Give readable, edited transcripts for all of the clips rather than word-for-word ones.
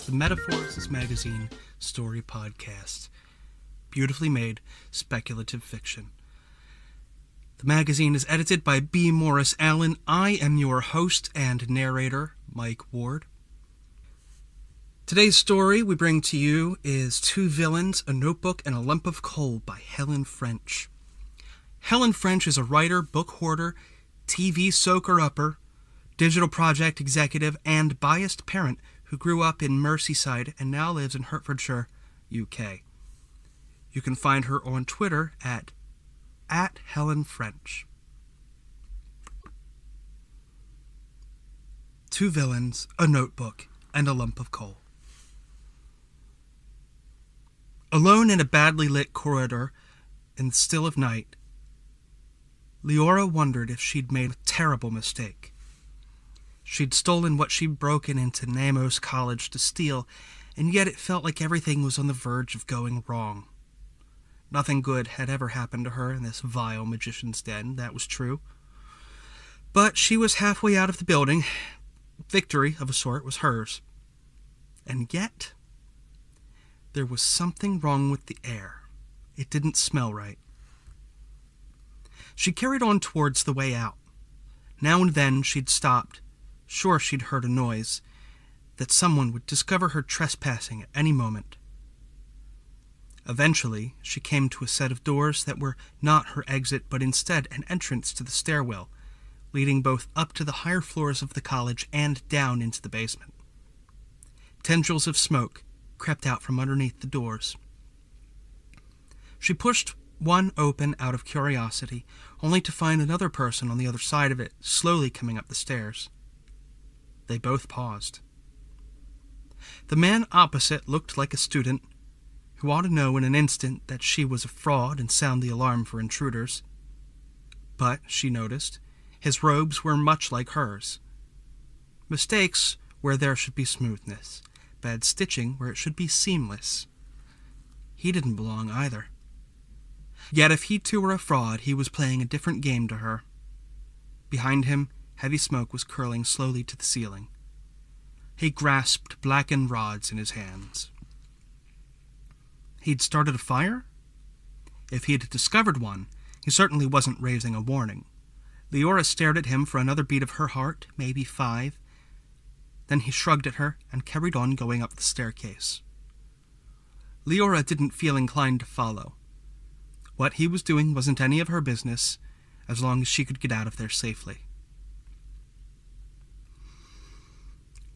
the Metaphorosis magazine story podcast. Beautifully made, speculative fiction. The magazine is edited by B. Morris Allen. I am your host and narrator, Mike Ward. Today's story we bring to you is Two Villains, a Notebook, and a Lump of Coal by Helen French. Helen French is a writer, book hoarder, TV soaker-upper, digital project executive, and biased parent who grew up in Merseyside and now lives in Hertfordshire, UK. You can find her on Twitter at Helen French. Two Villains, a Notebook, and a Lump of Coal. Alone in a badly lit corridor in the still of night, Leora wondered if she'd made a terrible mistake. She'd stolen what she'd broken into Namos College to steal, and yet it felt like everything was on the verge of going wrong. Nothing good had ever happened to her in this vile magician's den, that was true. But she was halfway out of the building. Victory, of a sort, was hers. And yet, there was something wrong with the air. It didn't smell right. She carried on towards the way out. Now and then she'd stopped, sure she'd heard a noise, that someone would discover her trespassing at any moment. Eventually, she came to a set of doors that were not her exit, but instead an entrance to the stairwell, leading both up to the higher floors of the college and down into the basement. Tendrils of smoke crept out from underneath the doors. She pushed one open out of curiosity, only to find another person on the other side of it, slowly coming up the stairs. They both paused. The man opposite looked like a student who ought to know in an instant that she was a fraud and sound the alarm for intruders. But, she noticed, his robes were much like hers. Mistakes where there should be smoothness, bad stitching where it should be seamless. He didn't belong either. Yet if he too were a fraud, he was playing a different game to her. Behind him, heavy smoke was curling slowly to the ceiling. He grasped blackened rods in his hands. He'd started a fire? If he had discovered one, he certainly wasn't raising a warning. Leora stared at him for another beat of her heart, maybe 5. Then he shrugged at her and carried on going up the staircase. Leora didn't feel inclined to follow. What he was doing wasn't any of her business, as long as she could get out of there safely.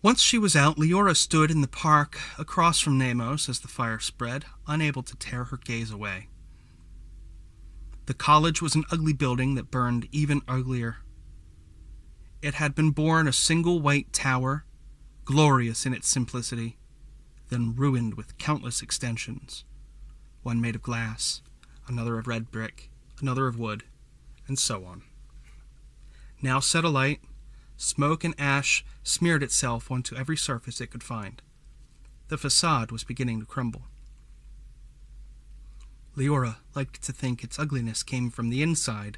Once she was out, Leora stood in the park across from Namos as the fire spread, unable to tear her gaze away. The college was an ugly building that burned even uglier. It had been born a single white tower, glorious in its simplicity, then ruined with countless extensions, one made of glass, another of red brick, another of wood, and so on. Now set alight, smoke and ash smeared itself onto every surface it could find. The facade was beginning to crumble. Leora liked to think its ugliness came from the inside,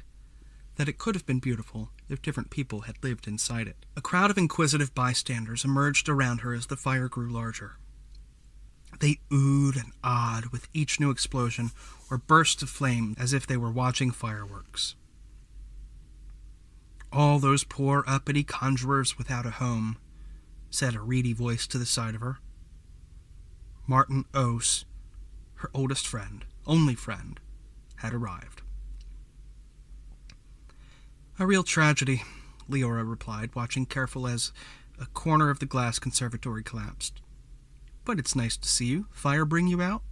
that it could have been beautiful if different people had lived inside it. A crowd of inquisitive bystanders emerged around her as the fire grew larger. They oohed and awed with each new explosion or burst of flame as if they were watching fireworks. "All those poor uppity conjurers without a home," said a reedy voice to the side of her. Martin Ose, her oldest friend, only friend, had arrived. "A real tragedy," Leora replied, watching careful as a corner of the glass conservatory collapsed. "But it's nice to see you. Fire bring you out?"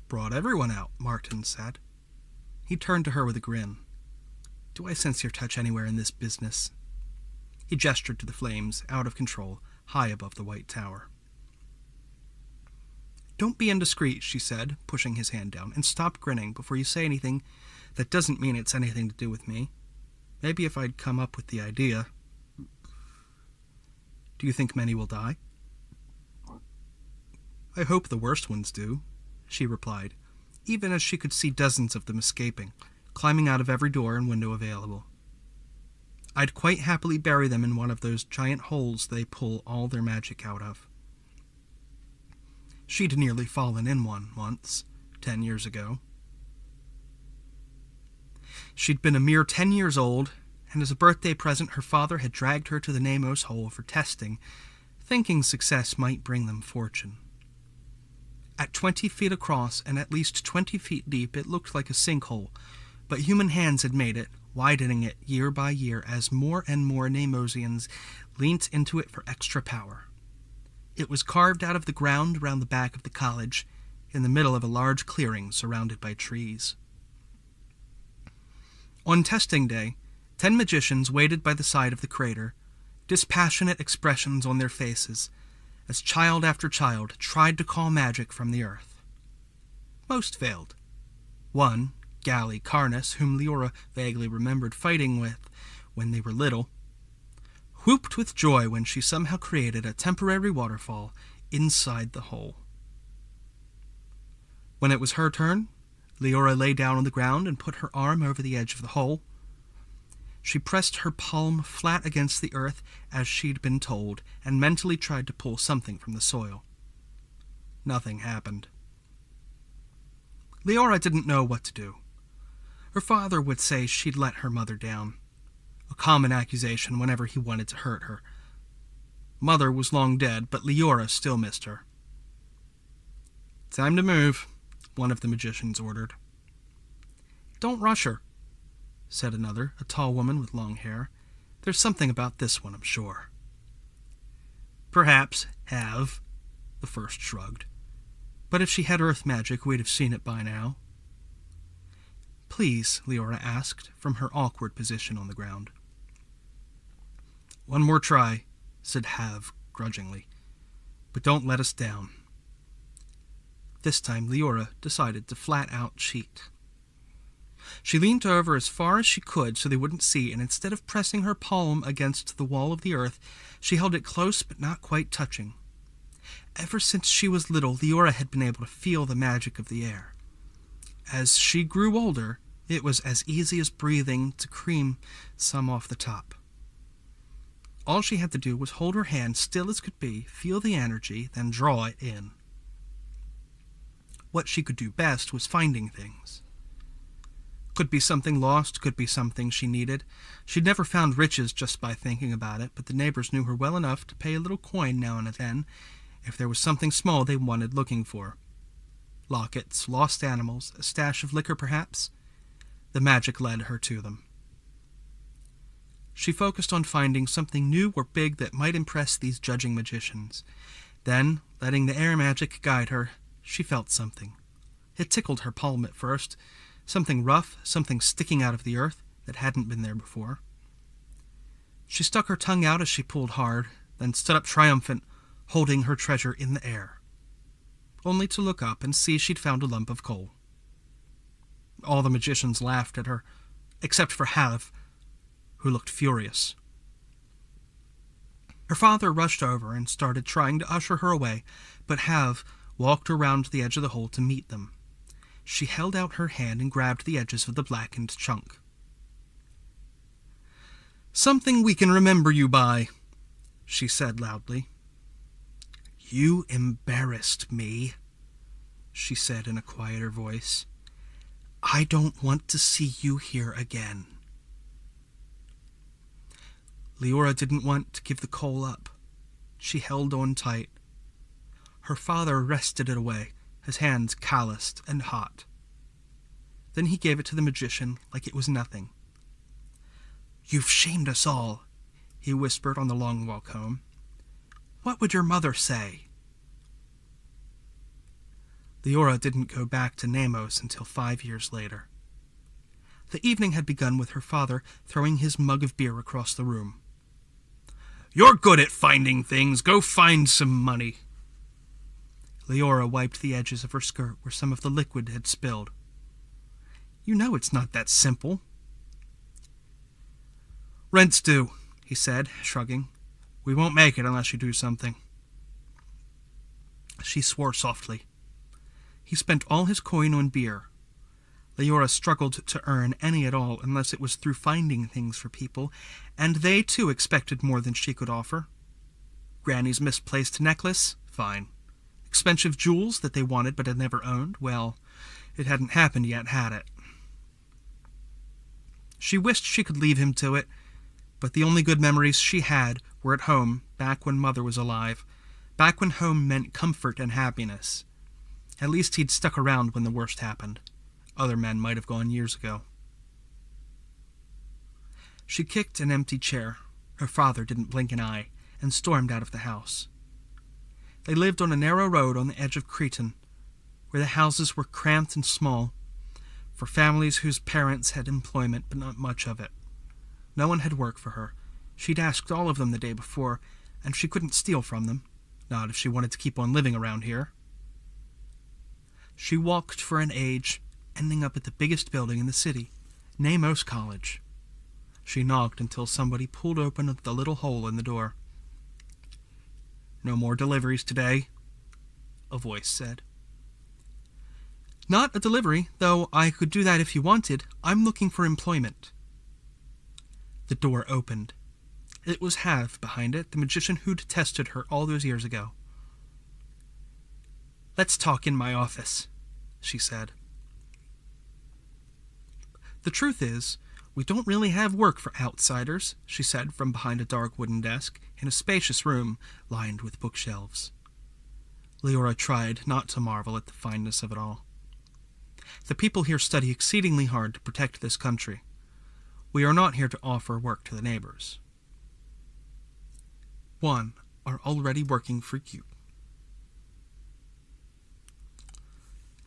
"Brought everyone out," Martin said. He turned to her with a grin. "Do I sense your touch anywhere in this business?" He gestured to the flames, out of control, high above the white tower. "Don't be indiscreet," she said, pushing his hand down, "and stop grinning before you say anything that doesn't mean it's anything to do with me. Maybe if I'd come up with the idea." "Do you think many will die?" "I hope the worst ones do," she replied, even as she could see dozens of them escaping, climbing out of every door and window available. "I'd quite happily bury them in one of those giant holes they pull all their magic out of." She'd nearly fallen in one once, 10 years ago. She'd been a mere 10 years old, and as a birthday present her father had dragged her to the Nemos hole for testing, thinking success might bring them fortune. At 20 feet across and at least 20 feet deep, it looked like a sinkhole, but human hands had made it, widening it year by year as more and more Nemosians leant into it for extra power. It was carved out of the ground around the back of the college, in the middle of a large clearing surrounded by trees. On testing day, 10 magicians waited by the side of the crater, dispassionate expressions on their faces, as child after child tried to call magic from the earth. Most failed. One, Galley Carnus, whom Leora vaguely remembered fighting with when they were little, whooped with joy when she somehow created a temporary waterfall inside the hole. When it was her turn, Leora lay down on the ground and put her arm over the edge of the hole. She pressed her palm flat against the earth as she'd been told, and mentally tried to pull something from the soil. Nothing happened. Leora didn't know what to do. Her father would say she'd let her mother down, a common accusation whenever he wanted to hurt her. Mother was long dead, but Leora still missed her. "Time to move," one of the magicians ordered. "Don't rush her," said another, a tall woman with long hair. "There's something about this one, I'm sure." "Perhaps have," the first shrugged. "But if she had earth magic, we'd have seen it by now." "Please," Leora asked, from her awkward position on the ground. "One more try," said Hav grudgingly. "But don't let us down." This time Leora decided to flat-out cheat. She leaned over as far as she could so they wouldn't see, and instead of pressing her palm against the wall of the earth, she held it close but not quite touching. Ever since she was little, Leora had been able to feel the magic of the air. As she grew older, it was as easy as breathing to cream some off the top. All she had to do was hold her hand still as could be, feel the energy, then draw it in. What she could do best was finding things. Could be something lost, could be something she needed. She'd never found riches just by thinking about it, but the neighbors knew her well enough to pay a little coin now and then if there was something small they wanted looking for. Lockets, lost animals, a stash of liquor perhaps. The magic led her to them. She focused on finding something new or big that might impress these judging magicians. Then, letting the air magic guide her, she felt something. It tickled her palm at first, something rough, something sticking out of the earth that hadn't been there before. She stuck her tongue out as she pulled hard, then stood up triumphant, holding her treasure in the air, only to look up and see she'd found a lump of coal. All the magicians laughed at her, except for Hav, who looked furious. Her father rushed over and started trying to usher her away, but Hav walked around the edge of the hole to meet them. She held out her hand and grabbed the edges of the blackened chunk. "Something we can remember you by," she said loudly. "You embarrassed me," she said in a quieter voice. "I don't want to see you here again." Leora didn't want to give the coal up. She held on tight. Her father wrested it away, his hands calloused and hot. Then he gave it to the magician like it was nothing. "You've shamed us all," he whispered on the long walk home. "What would your mother say?" Leora didn't go back to Nemos until 5 years later. The evening had begun with her father throwing his mug of beer across the room. "You're good at finding things. Go find some money." Leora wiped the edges of her skirt where some of the liquid had spilled. "You know it's not that simple." "Rent's due," he said, shrugging. "We won't make it unless you do something." She swore softly. He spent all his coin on beer. Leora struggled to earn any at all unless it was through finding things for people, and they too expected more than she could offer. Granny's misplaced necklace? Fine. Expensive jewels that they wanted but had never owned? Well, it hadn't happened yet, had it? She wished she could leave him to it, but the only good memories she had were at home, back when Mother was alive, back when home meant comfort and happiness. At least he'd stuck around when the worst happened. Other men might have gone years ago. She kicked an empty chair. Her father didn't blink an eye, and stormed out of the house. They lived on a narrow road on the edge of Cretan, where the houses were cramped and small, for families whose parents had employment but not much of it. No one had work for her. She'd asked all of them the day before, and she couldn't steal from them, not if she wanted to keep on living around here. She walked for an age, ending up at the biggest building in the city, Namos College. She knocked until somebody pulled open the little hole in the door. "No more deliveries today," a voice said. "Not a delivery, though I could do that if you wanted. I'm looking for employment." The door opened. It was Hav behind it, the magician who'd tested her all those years ago. "Let's talk in my office," she said. "The truth is, we don't really have work for outsiders," she said from behind a dark wooden desk in a spacious room lined with bookshelves. Leora tried not to marvel at the fineness of it all. "The people here study exceedingly hard to protect this country. We are not here to offer work to the neighbors. One are already working for you."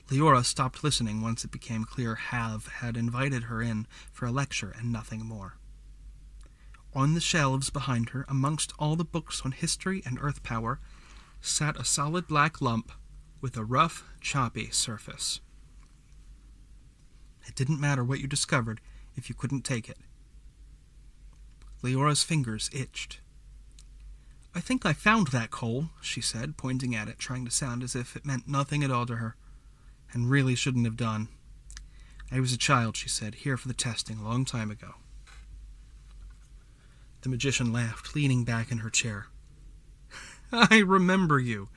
Leora stopped listening once it became clear Hav had invited her in for a lecture and nothing more. On the shelves behind her, amongst all the books on history and earth power, sat a solid black lump with a rough, choppy surface. It didn't matter what you discovered if you couldn't take it. Leora's fingers itched. "I think I found that coal," she said, pointing at it, trying to sound as if it meant nothing at all to her, and really shouldn't have done. "I was a child," she said, "here for the testing a long time ago." The magician laughed, leaning back in her chair. "I remember you.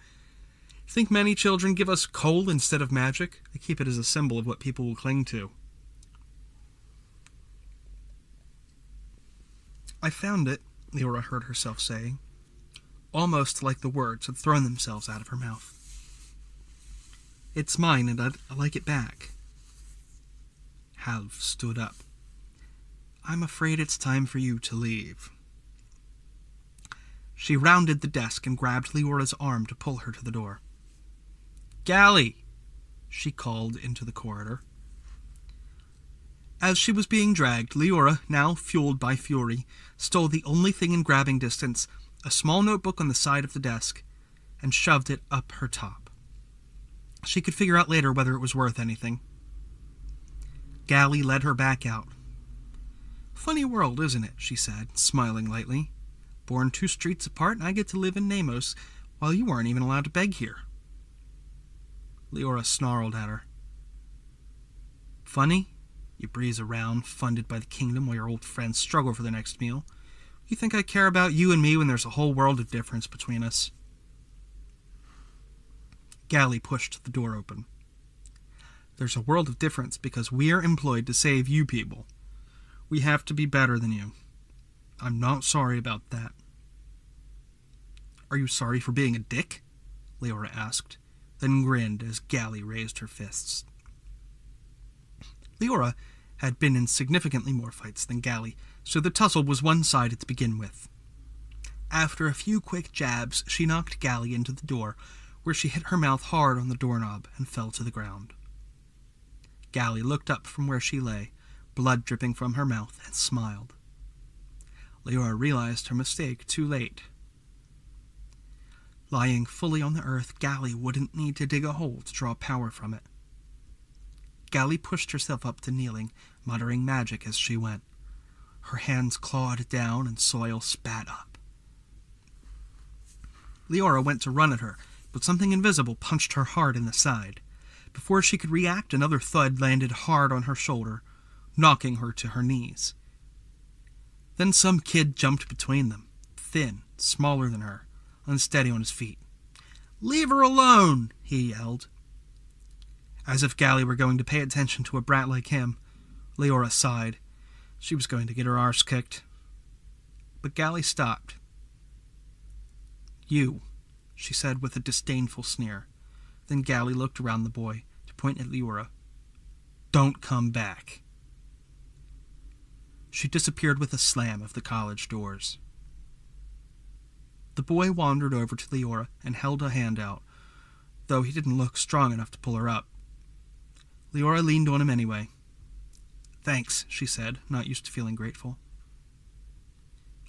Think many children give us coal instead of magic? They keep it as a symbol of what people will cling to." "I found it," Leora heard herself saying, almost like the words had thrown themselves out of her mouth. "It's mine, and I'd like it back." Hav stood up. "I'm afraid it's time for you to leave." She rounded the desk and grabbed Leora's arm to pull her to the door. "Gally!" she called into the corridor. As she was being dragged, Leora, now fueled by fury, stole the only thing in grabbing distance, a small notebook on the side of the desk, and shoved it up her top. She could figure out later whether it was worth anything. Gally led her back out. "Funny world, isn't it?" she said, smiling lightly. "Born 2 streets apart, and I get to live in Namos, while you aren't even allowed to beg here." Leora snarled at her. "Funny? You breeze around, funded by the kingdom, while your old friends struggle for the next meal. You think I care about you and me when there's a whole world of difference between us?" Gally pushed the door open. "There's a world of difference because we're employed to save you people. We have to be better than you. I'm not sorry about that." "Are you sorry for being a dick?" Leora asked, then grinned as Gally raised her fists. Leora had been in significantly more fights than Gally, so the tussle was one-sided to begin with. After a few quick jabs, she knocked Gally into the door, where she hit her mouth hard on the doorknob and fell to the ground. Gally looked up from where she lay, blood dripping from her mouth, and smiled. Leora realized her mistake too late. Lying fully on the earth, Gally wouldn't need to dig a hole to draw power from it. Gally pushed herself up to kneeling, muttering magic as she went. Her hands clawed down and soil spat up. Leora went to run at her, but something invisible punched her hard in the side. Before she could react, another thud landed hard on her shoulder, knocking her to her knees. Then some kid jumped between them, thin, smaller than her, unsteady on his feet. "Leave her alone!" he yelled. As if Gally were going to pay attention to a brat like him, Leora sighed. She was going to get her arse kicked. But Gally stopped. "You," she said with a disdainful sneer. Then Gally looked around the boy to point at Leora. "Don't come back." She disappeared with a slam of the college doors. The boy wandered over to Leora and held a hand out, though he didn't look strong enough to pull her up. Leora leaned on him anyway. "Thanks," she said, not used to feeling grateful.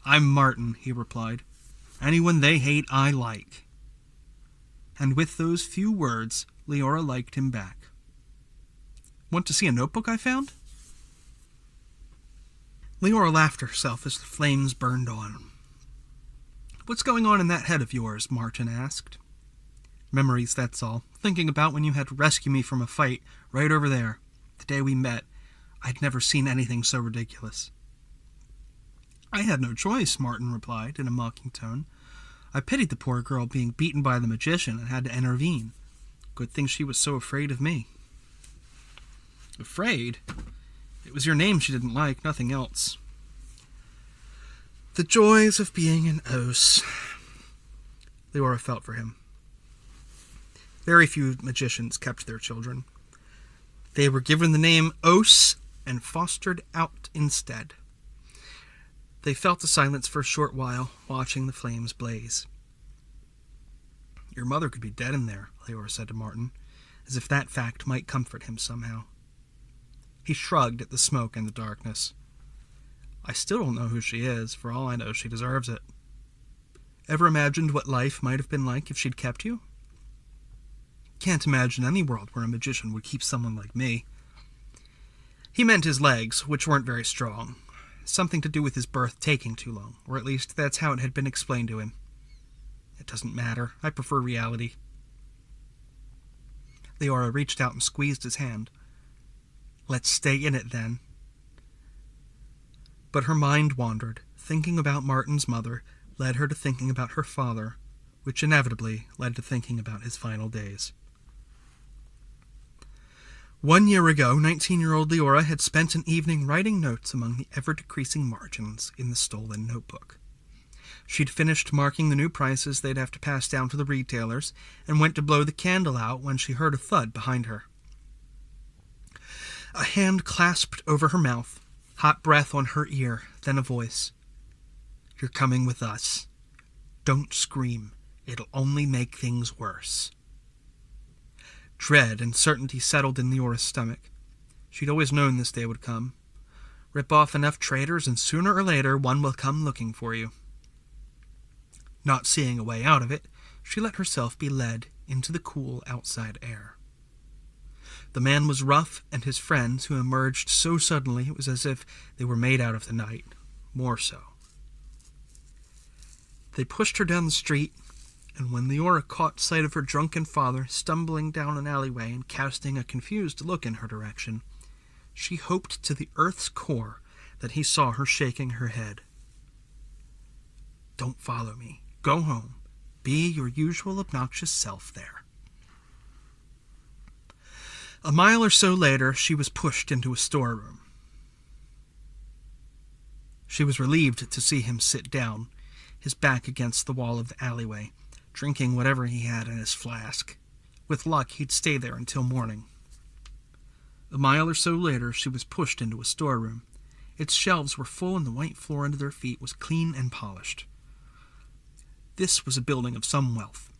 "I'm Martin," he replied. "Anyone they hate, I like." And with those few words, Leora liked him back. "Want to see a notebook I found?" Leora laughed herself as the flames burned on. "What's going on in that head of yours?" Martin asked. "Memories, that's all. Thinking about when you had to rescue me from a fight right over there. The day we met, I'd never seen anything so ridiculous." "I had no choice," Martin replied in a mocking tone. "I pitied the poor girl being beaten by the magician and had to intervene. Good thing she was so afraid of me." "Afraid? It was your name she didn't like, nothing else." "The joys of being an Os." Leora felt for him. Very few magicians kept their children. They were given the name Os and fostered out instead. They felt the silence for a short while, watching the flames blaze. "Your mother could be dead in there," Leora said to Martin, as if that fact might comfort him somehow. He shrugged at the smoke and the darkness. "I still don't know who she is. For all I know, she deserves it. Ever imagined what life might have been like if she'd kept you?" "Can't imagine any world where a magician would keep someone like me." He meant his legs, which weren't very strong. Something to do with his birth taking too long, or at least that's how it had been explained to him. "It doesn't matter. I prefer reality." Leora reached out and squeezed his hand. "Let's stay in it, then." But her mind wandered. Thinking about Martin's mother led her to thinking about her father, which inevitably led to thinking about his final days. 1 year ago, 19-year-old Leora had spent an evening writing notes among the ever-decreasing margins in the stolen notebook. She'd finished marking the new prices they'd have to pass down to the retailers and went to blow the candle out when she heard a thud behind her. A hand clasped over her mouth, hot breath on her ear, then a voice. "You're coming with us. Don't scream. It'll only make things worse." Dread and certainty settled in Leora's stomach. She'd always known this day would come. Rip off enough traitors, and sooner or later one will come looking for you. Not seeing a way out of it, she let herself be led into the cool outside air. The man was rough, and his friends, who emerged so suddenly it was as if they were made out of the night, more so. They pushed her down the street, and when Leora caught sight of her drunken father stumbling down an alleyway and casting a confused look in her direction, she hoped to the earth's core that he saw her shaking her head. "Don't follow me. Go home. Be your usual obnoxious self there." A mile or so later, she was pushed into a storeroom. She was relieved to see him sit down, his back against the wall of the alleyway, drinking whatever he had in his flask. With luck, he'd stay there until morning. A mile or so later, she was pushed into a storeroom. Its shelves were full and the white floor under their feet was clean and polished. This was a building of some wealth.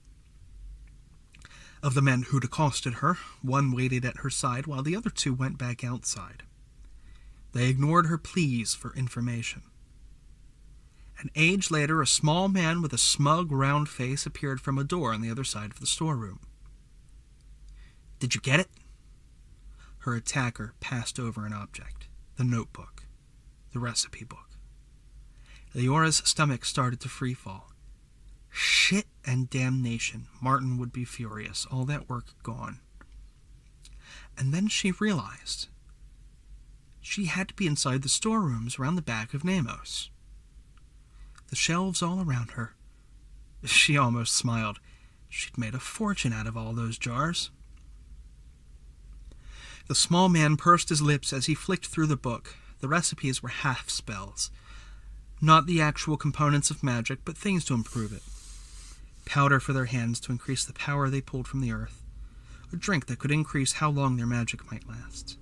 Of the men who'd accosted her, one waited at her side while the other two went back outside. They ignored her pleas for information. An age later, a small man with a smug, round face appeared from a door on the other side of the storeroom. "Did you get it?" Her attacker passed over an object. The notebook. The recipe book. Leora's stomach started to freefall. Shit and damnation. Martin would be furious. All that work gone. And then she realized she had to be inside the storerooms around the back of Namos. The shelves all around her. She almost smiled. She'd made a fortune out of all those jars. The small man pursed his lips as he flicked through the book. The recipes were half spells. Not the actual components of magic, but things to improve it. Powder for their hands to increase the power they pulled from the earth. A drink that could increase how long their magic might last.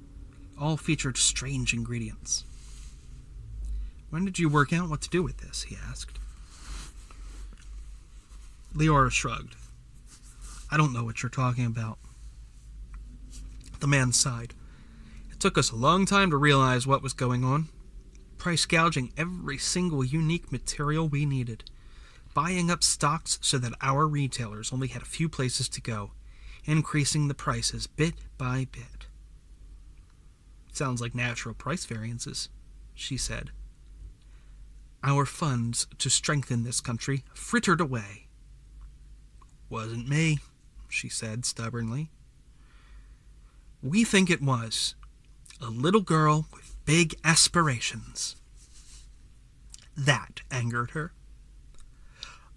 All featured strange ingredients. "When did you work out what to do with this?" he asked. Leora shrugged. "I don't know what you're talking about." The man sighed. "It took us a long time to realize what was going on. Price gouging every single unique material we needed. Buying up stocks so that our retailers only had a few places to go. Increasing the prices bit by bit." "Sounds like natural price variances," she said. "Our funds to strengthen this country frittered away." "Wasn't me," she said stubbornly. "We think it was. A little girl with big aspirations." That angered her.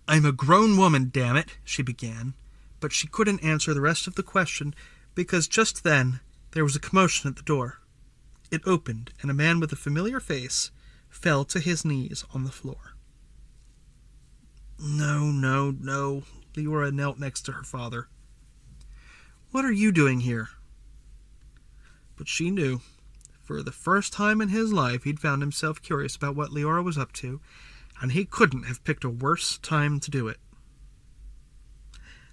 "I'm a grown woman, damn it," she began, but she couldn't answer the rest of the question because just then there was a commotion at the door. It opened, and a man with a familiar face fell to his knees on the floor. No. Leora knelt next to her father. "What are you doing here?" But she knew. For the first time in his life, he'd found himself curious about what Leora was up to, and he couldn't have picked a worse time to do it.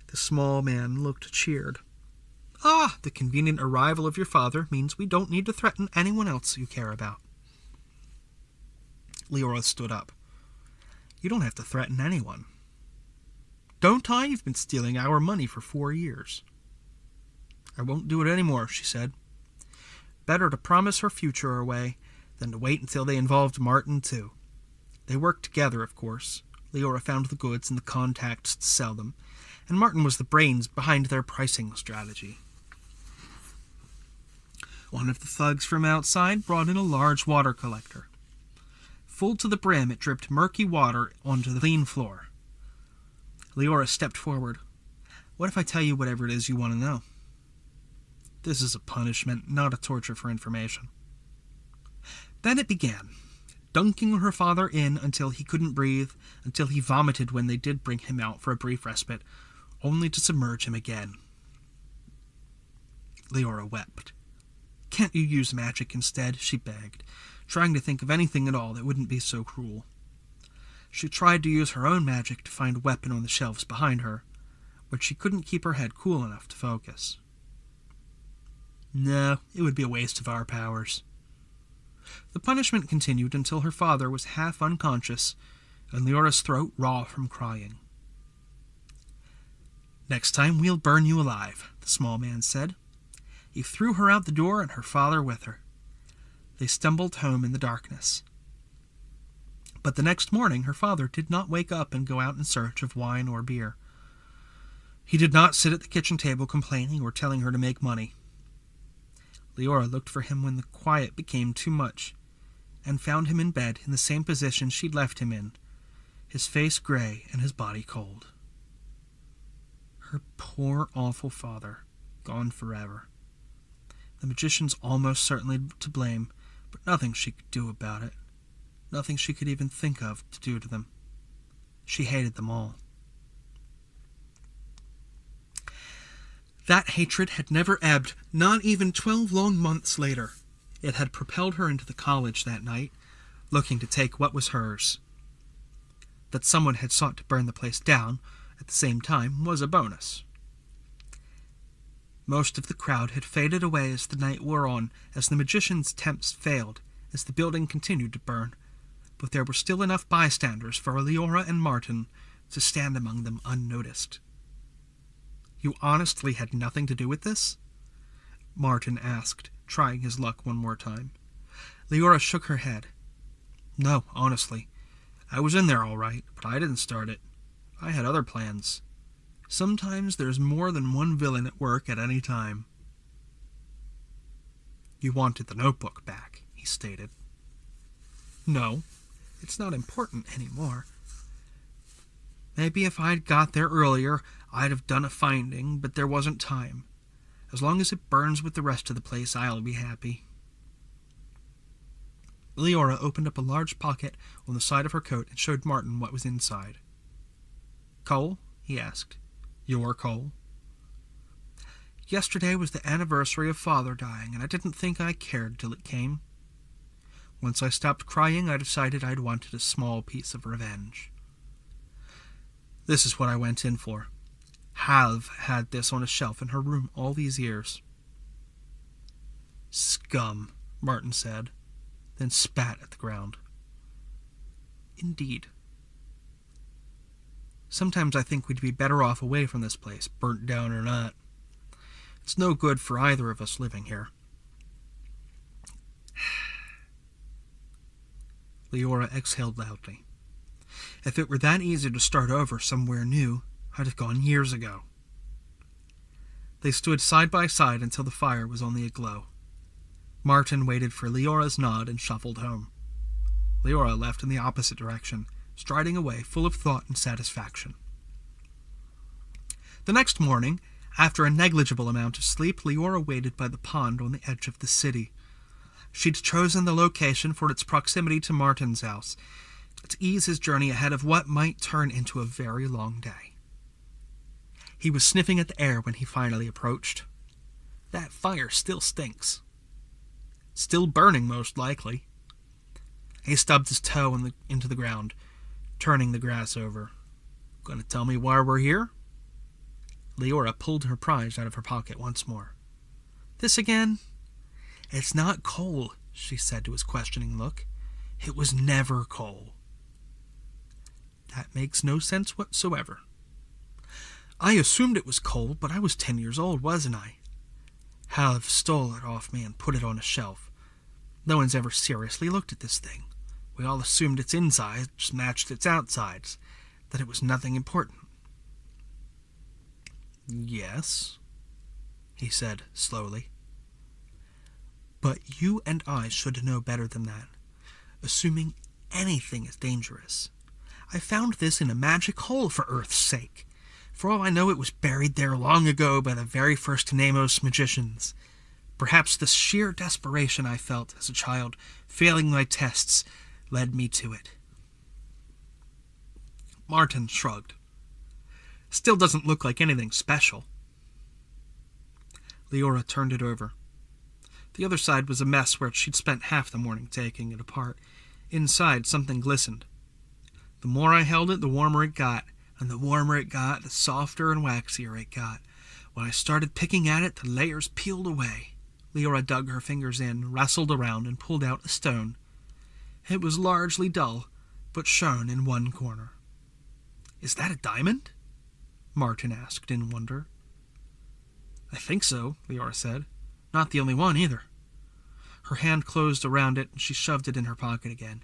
The small man looked cheered. "Ah, the convenient arrival of your father means we don't need to threaten anyone else you care about." Leora stood up. "You don't have to threaten anyone." "Don't I? You've been stealing our money for 4 years." "I won't do it anymore," she said. Better to promise her future away than to wait until they involved Martin, too. They worked together, of course. Leora found the goods and the contacts to sell them, and Martin was the brains behind their pricing strategy. One of the thugs from outside brought in a large water collector. Full to the brim, it dripped murky water onto the clean floor. Leora stepped forward. "What if I tell you whatever it is you want to know?" "This is a punishment, not a torture for information." Then it began, dunking her father in until he couldn't breathe, until he vomited when they did bring him out for a brief respite, only to submerge him again. Leora wept. "Can't you use magic instead?" she begged, trying to think of anything at all that wouldn't be so cruel. She tried to use her own magic to find a weapon on the shelves behind her, but she couldn't keep her head cool enough to focus. No, it would be a waste of our powers. The punishment continued until her father was half unconscious and Leora's throat raw from crying. "Next time we'll burn you alive," the small man said. He threw her out the door and her father with her. They stumbled home in the darkness. But the next morning her father did not wake up and go out in search of wine or beer. He did not sit at the kitchen table complaining or telling her to make money. Leora looked for him when the quiet became too much, and found him in bed in the same position she'd left him in, his face gray and his body cold. Her poor, awful father, gone forever. The magician's almost certainly to blame, but nothing she could do about it. Nothing she could even think of to do to them. She hated them all. That hatred had never ebbed, not even 12 long months later. It had propelled her into the college that night, looking to take what was hers. That someone had sought to burn the place down at the same time was a bonus. Most of the crowd had faded away as the night wore on, as the magician's attempts failed, as the building continued to burn, but there were still enough bystanders for Leora and Martin to stand among them unnoticed. "You honestly had nothing to do with this?" Martin asked, trying his luck one more time. Leora shook her head. "No, honestly. I was in there all right, but I didn't start it. I had other plans. Sometimes there's more than one villain at work at any time." "You wanted the notebook back," he stated. "No, it's not important anymore." Maybe if I'd got there earlier, I'd have done a finding, but there wasn't time. As long as it burns with the rest of the place, I'll be happy." Leora opened up a large pocket on the side of her coat and showed Martin what was inside. "Coal?" he asked. "Your coal?" "Yesterday was the anniversary of Father dying, and I didn't think I cared till it came. Once I stopped crying, I decided I'd wanted a small piece of revenge. This is what I went in for. Halve had this on a shelf in her room all these years." "Scum," Martin said, then spat at the ground. "Indeed. Sometimes I think we'd be better off away from this place, burnt down or not. It's no good for either of us living here." Leora exhaled loudly. "If it were that easy to start over somewhere new, I'd have gone years ago." They stood side by side until the fire was only aglow. Martin waited for Leora's nod and shuffled home. Leora left in the opposite direction, striding away full of thought and satisfaction. The next morning, after a negligible amount of sleep, Leora waited by the pond on the edge of the city. She'd chosen the location for its proximity to Martin's house, to ease his journey ahead of what might turn into a very long day. He was sniffing at the air when he finally approached. That fire still stinks. Still burning, most likely. He stubbed his toe into the ground, turning the grass over. "Gonna tell me why we're here?" Leora pulled her prize out of her pocket once more. "This again?" "It's not coal," she said to his questioning look. "It was never coal." "That makes no sense whatsoever." "I assumed it was coal, but I was 10 years old, wasn't I? Halve stole it off me and put it on a shelf. No one's ever seriously looked at this thing. We all assumed its insides matched its outsides, that it was nothing important." "Yes," he said slowly. "But you and I should know better than that, assuming anything is dangerous. I found this in a magic hole, for Earth's sake. For all I know, it was buried there long ago by the very first Nemos magicians. Perhaps the sheer desperation I felt as a child, failing my tests, led me to it." Martin shrugged. "Still doesn't look like anything special." Leora turned it over. The other side was a mess where she'd spent half the morning taking it apart. Inside, something glistened. The more I held it, the warmer it got, and the warmer it got, the softer and waxier it got. When I started picking at it, the layers peeled away. Leora dug her fingers in, wrestled around, and pulled out a stone. It was largely dull, but shone in one corner. "Is that a diamond?" Martin asked in wonder. "I think so," Leora said. "Not the only one, either." Her hand closed around it, and she shoved it in her pocket again.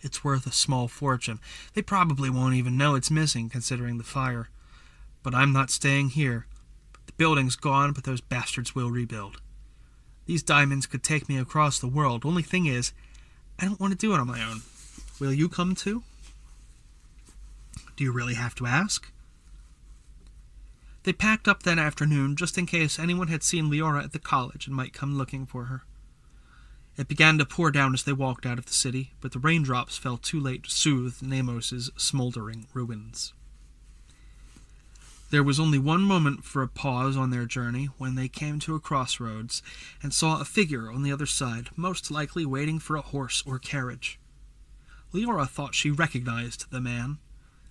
"It's worth a small fortune. They probably won't even know it's missing, considering the fire. But I'm not staying here. The building's gone, but those bastards will rebuild. These diamonds could take me across the world. Only thing is, I don't want to do it on my own. Will you come too?" "Do you really have to ask?" They packed up that afternoon, just in case anyone had seen Leora at the college and might come looking for her. It began to pour down as they walked out of the city, but the raindrops fell too late to soothe Nemos's smoldering ruins. There was only one moment for a pause on their journey when they came to a crossroads and saw a figure on the other side, most likely waiting for a horse or carriage. Leora thought she recognized the man,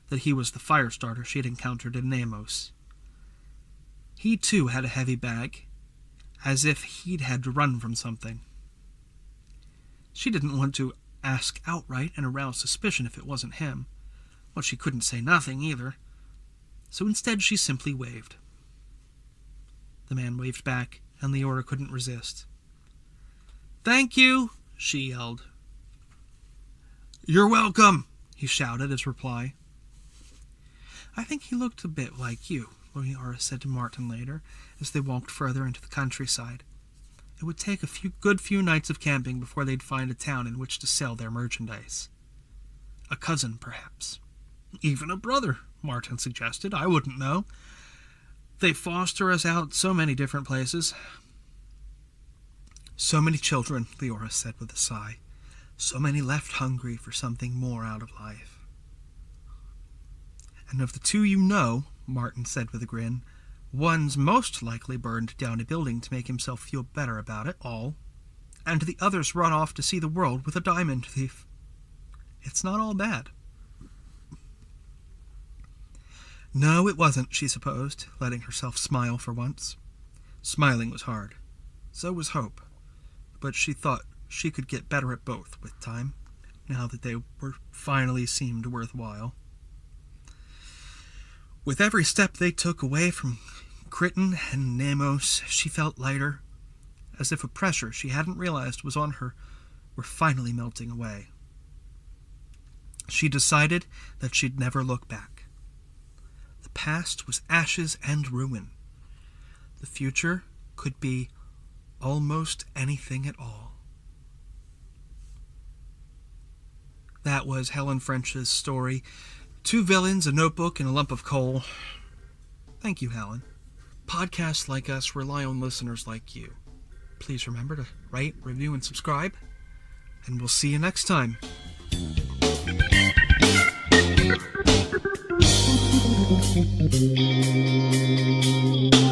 that he was the fire starter she had encountered in Nemos. He too had a heavy bag, as if he'd had to run from something. She didn't want to ask outright and arouse suspicion if it wasn't him, but she couldn't say nothing either, so instead she simply waved. The man waved back, and Leora couldn't resist. "Thank you," she yelled. "You're welcome," he shouted as reply. "I think he looked a bit like you," Leora said to Martin later, as they walked further into the countryside. It would take a good few nights of camping before they'd find a town in which to sell their merchandise. A cousin, perhaps. "Even a brother," Martin suggested. I wouldn't know. They foster us out so many different places. So many children, Leora said with a sigh. So many left hungry for something more out of life. And of the two you know, Martin said with a grin, one's most likely burned down a building to make himself feel better about it all, and the other's run off to see the world with a diamond thief. It's not all bad. No, it wasn't, she supposed, letting herself smile for once. Smiling was hard. So was hope. But she thought she could get better at both with time, now that they were finally seemed worthwhile. With every step they took away from Crichton and Nemos, she felt lighter, as if a pressure she hadn't realized was on her were finally melting away. She decided that she'd never look back. The past was ashes and ruin. The future could be almost anything at all. That was Helen French's story, 2 Villains, a Notebook, and a Lump of Coal. Thank you, Helen. Podcasts like us rely on listeners like you. Please remember to rate, review, and subscribe, and we'll see you next time. Thank you.